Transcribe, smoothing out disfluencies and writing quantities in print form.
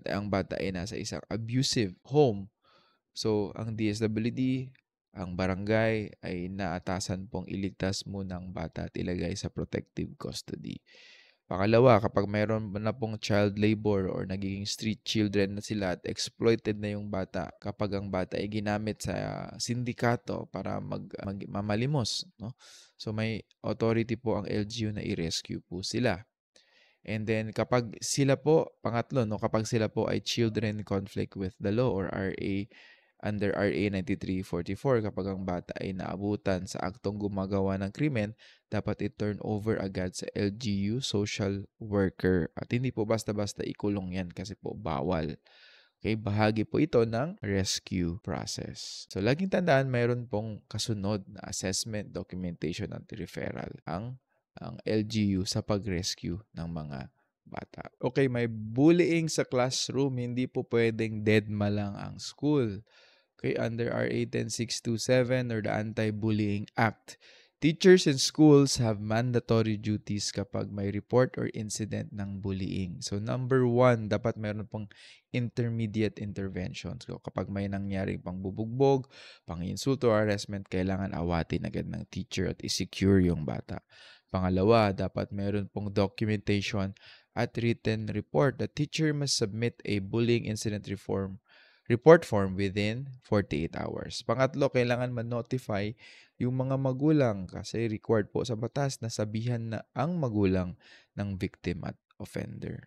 ang bata ay nasa isang abusive home. So, ang DSWD, ang barangay ay naatasan pong iligtas muna ang bata at ilagay sa protective custody. Pangalawa, kapag mayroon na pong child labor or nagiging street children na sila at exploited na yung bata, kapag ang bata ay ginamit sa sindikato para mamalimos, no? So may authority po ang LGU na i-rescue po sila. And then kapag sila po, pangatlo, no, kapag sila po ay children in conflict with the law or under RA 9344, kapag ang bata ay naabutan sa aktong gumagawa ng krimen, dapat i-turn over agad sa LGU social worker. At hindi po basta-basta ikulong yan kasi po bawal. Okay, bahagi po ito ng rescue process. So, laging tandaan, mayroon pong kasunod na assessment, documentation, at referral ang LGU sa pag-rescue ng mga bata. Okay, may bullying sa classroom, hindi po pwedeng deadma lang ang school. Okay, under RA 10627 or the Anti-Bullying Act, teachers in schools have mandatory duties kapag may report or incident ng bullying. So number 1, dapat meron pong intermediate intervention. So kapag may nangyaring pangbubugbog, panginsulto or harassment, kailangan awatin agad ng teacher at i-secure yung bata. Pangalawa, dapat meron pong documentation at written report. The teacher must submit a bullying incident report form within 48 hours. Pangatlo, kailangan ma-notify yung mga magulang kasi required po sa batas na sabihan na ang magulang ng victim at offender.